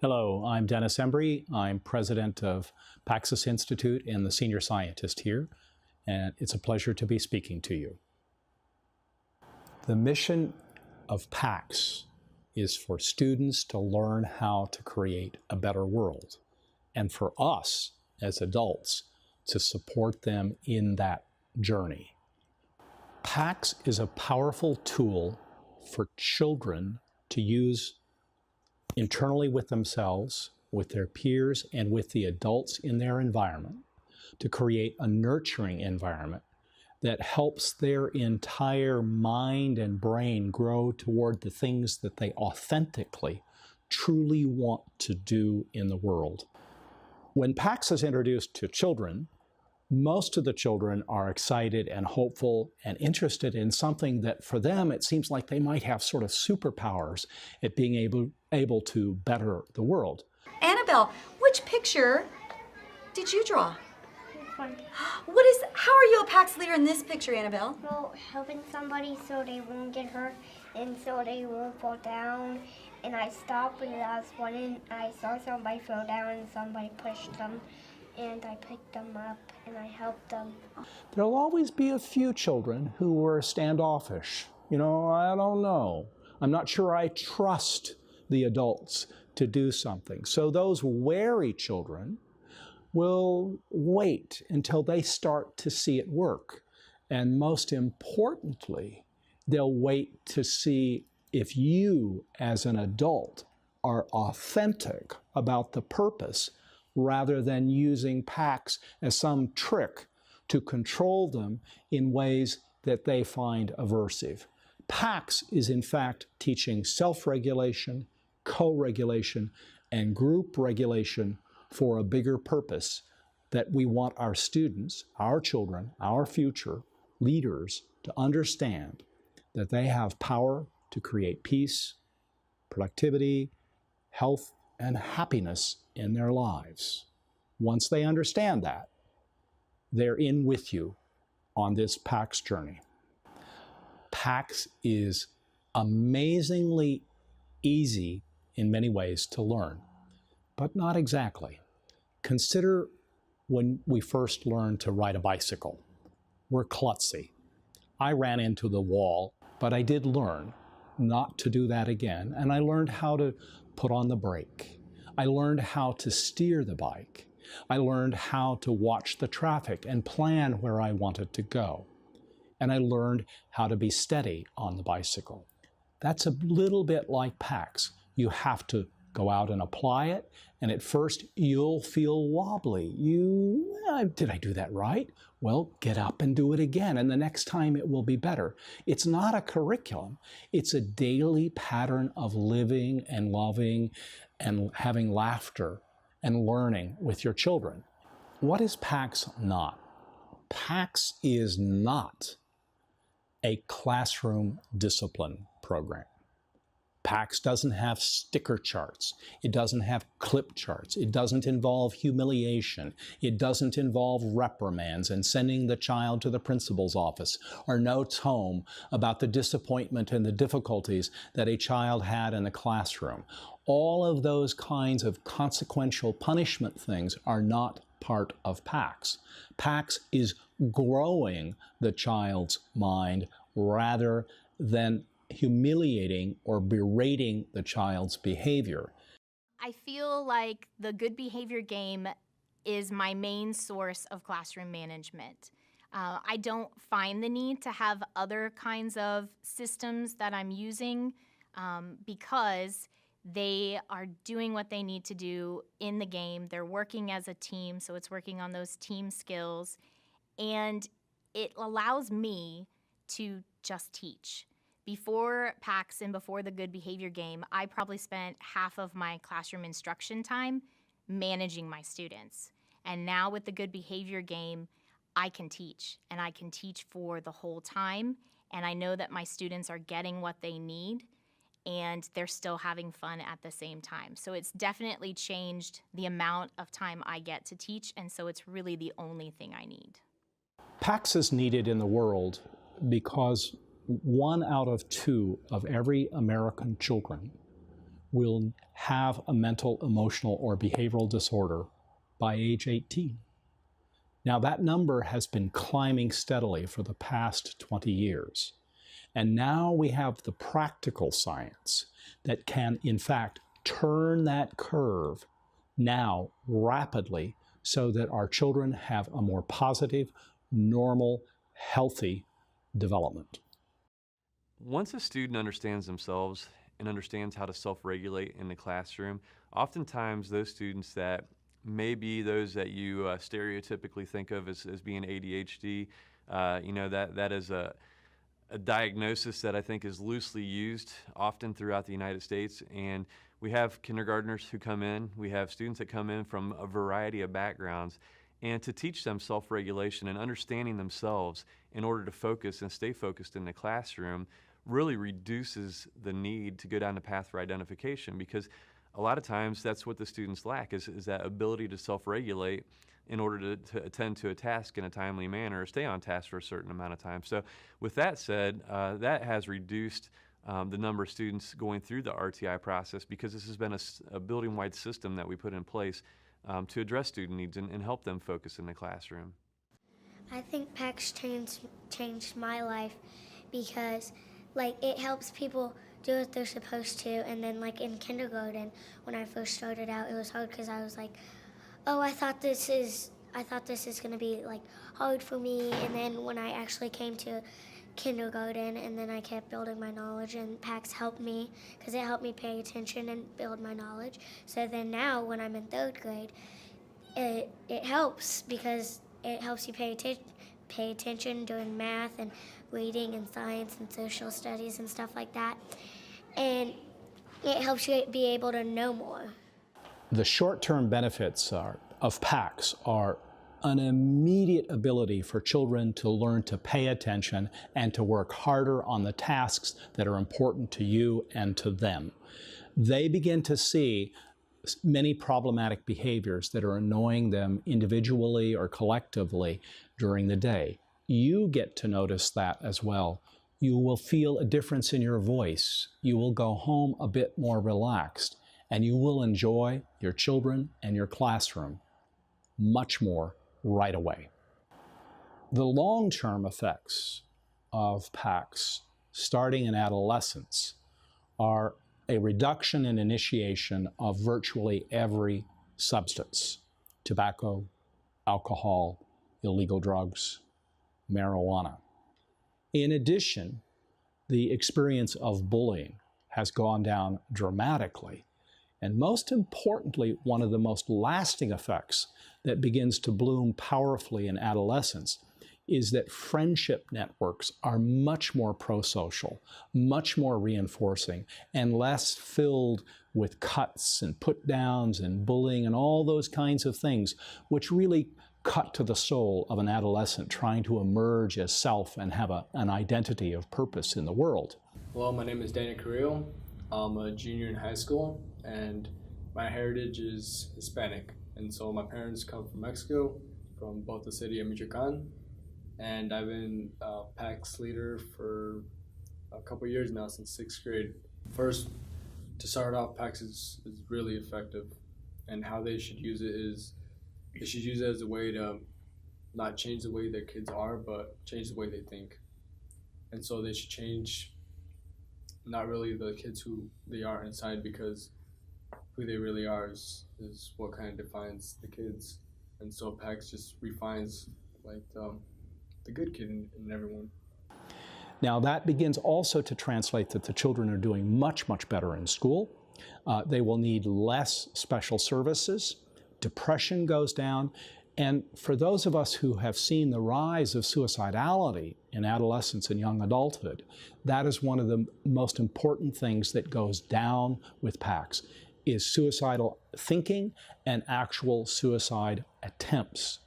Hello, I'm Dennis Embry. I'm president of PAX's Institute and the senior scientist here, and it's a pleasure to be speaking to you. The mission of PAX is for students to learn how to create a better world, and for us as adults to support them in that journey. PAX is a powerful tool for children to use internally with themselves, with their peers, and with the adults in their environment to create a nurturing environment that helps their entire mind and brain grow toward the things that they authentically, truly want to do in the world. When PAX is introduced to children, most of the children are excited and hopeful and interested in something that for them it seems like they might have sort of superpowers at being able to better the world. Annabelle, which picture did you draw? This one. How are you a PAX leader in this picture, Annabelle? Well, helping somebody so they won't get hurt and so they won't fall down. And I stopped and I was running. I saw somebody fall down and somebody pushed them. And I picked them up and I helped them. There'll always be a few children who are standoffish. You know, I don't know. I'm not sure I trust the adults to do something. So those wary children will wait until they start to see it work. And most importantly, they'll wait to see if you as an adult are authentic about the purpose rather than using PAX as some trick to control them in ways that they find aversive. PAX is in fact teaching self-regulation, co-regulation, and group regulation for a bigger purpose that we want our students, our children, our future leaders to understand that they have power to create peace, productivity, health, and happiness in their lives. Once they understand that, they're in with you on this PAX journey. PAX is amazingly easy in many ways to learn, but not exactly. Consider when we first learned to ride a bicycle. We're klutzy. I ran into the wall, but I did learn not to do that again, and I learned how to put on the brake. I learned how to steer the bike. I learned how to watch the traffic and plan where I wanted to go. And I learned how to be steady on the bicycle. That's a little bit like PAX. You have to go out and apply it, and at first you'll feel wobbly. Did I do that right? Well, get up and do it again, and the next time it will be better. It's not a curriculum. It's a daily pattern of living and loving and having laughter and learning with your children. What is PAX not? PAX is not a classroom discipline program. PAX doesn't have sticker charts. It doesn't have clip charts. It doesn't involve humiliation. It doesn't involve reprimands and sending the child to the principal's office or notes home about the disappointment and the difficulties that a child had in the classroom. All of those kinds of consequential punishment things are not part of PAX. PAX is growing the child's mind rather than humiliating or berating the child's behavior. I feel like the good behavior game is my main source of classroom management. I don't find the need to have other kinds of systems that I'm using because they are doing what they need to do in the game. They're working as a team, so it's working on those team skills. And it allows me to just teach. Before PAX and before the good behavior game, I probably spent half of my classroom instruction time managing my students. And now with the good behavior game, I can teach, and I can teach for the whole time. And I know that my students are getting what they need, and they're still having fun at the same time. So it's definitely changed the amount of time I get to teach, and so it's really the only thing I need. PAX is needed in the world because 1 out of 2 of every American children will have a mental, emotional, or behavioral disorder by age 18. Now, that number has been climbing steadily for the past 20 years. And now we have the practical science that can, in fact, turn that curve now rapidly so that our children have a more positive, normal, healthy development. Once a student understands themselves and understands how to self-regulate in the classroom, oftentimes those students that may be those that you stereotypically think of as being ADHD, that is a diagnosis that I think is loosely used often throughout the United States. And we have kindergartners who come in, we have students that come in from a variety of backgrounds, and to teach them self-regulation and understanding themselves in order to focus and stay focused in the classroom really reduces the need to go down the path for identification, because a lot of times that's what the students lack is that ability to self-regulate in order to attend to a task in a timely manner or stay on task for a certain amount of time. So with that said, that has reduced the number of students going through the RTI process, because this has been a building-wide system that we put in place to address student needs and help them focus in the classroom. I think PAX changed my life because, it helps people do what they're supposed to. And then, in kindergarten, when I first started out, it was hard because I was like, oh, I thought this is going to be, hard for me. And then when I actually came to kindergarten, and then I kept building my knowledge, and PAX helped me because it helped me pay attention and build my knowledge. So then now, when I'm in 3rd grade, it helps because it helps you pay attention doing math and reading and science and social studies and stuff like that. And it helps you be able to know more. The short-term benefits of PAX are an immediate ability for children to learn to pay attention and to work harder on the tasks that are important to you and to them. They begin to see many problematic behaviors that are annoying them individually or collectively during the day. You get to notice that as well. You will feel a difference in your voice. You will go home a bit more relaxed, and you will enjoy your children and your classroom much more right away. The long-term effects of PAX, starting in adolescence, are a reduction in initiation of virtually every substance: tobacco, alcohol, illegal drugs, marijuana. In addition, the experience of bullying has gone down dramatically. And most importantly, one of the most lasting effects that begins to bloom powerfully in adolescence is that friendship networks are much more pro-social, much more reinforcing, and less filled with cuts and put-downs and bullying and all those kinds of things, which really cut to the soul of an adolescent trying to emerge as self and have an identity of purpose in the world. Hello, my name is Danny Carrillo. I'm a junior in high school, and my heritage is Hispanic. And so my parents come from Mexico, from both the city of Michoacan, and I've been a PAX leader for a couple years now, since 6th grade. First, to start off, PAX is really effective, and how they should use it is they should use it as a way to not change the way their kids are, but change the way they think. And so they should change not really the kids who they are inside, because who they really are is what kind of defines the kids. And so PAX just refines the good kid in everyone. Now that begins also to translate that the children are doing much, much better in school. They will need less special services. Depression goes down. And for those of us who have seen the rise of suicidality in adolescence and young adulthood, that is one of the most important things that goes down with PAX, is suicidal thinking and actual suicide attempts.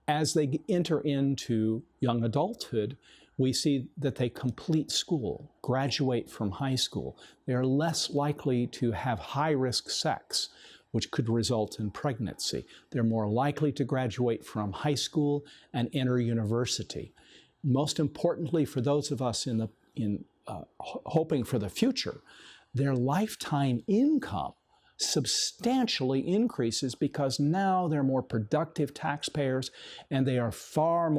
As they enter into young adulthood, we see that they complete school, graduate from high school. They are less likely to have high-risk sex, which could result in pregnancy. They're more likely to graduate from high school and enter university. Most importantly, for those of us hoping for the future, their lifetime income substantially increases because now they're more productive taxpayers and they are far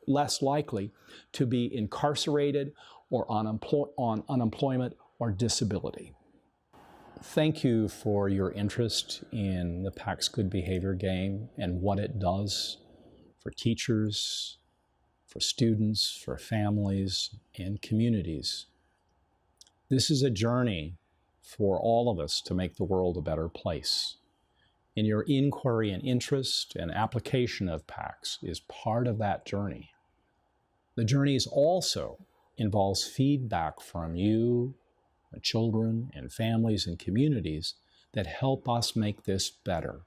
less likely to be incarcerated or on unemployment or disability. Thank you for your interest in the PAX Good Behavior Game and what it does for teachers, for students, for families, and communities. This is a journey for all of us to make the world a better place. And your inquiry and interest and application of PAX is part of that journey. The journey also involves feedback from you, the children and families and communities that help us make this better.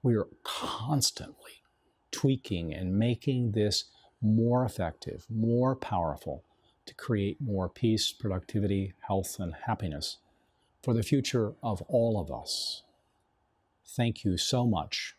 We are constantly tweaking and making this more effective, more powerful to create more peace, productivity, health, and happiness for the future of all of us. Thank you so much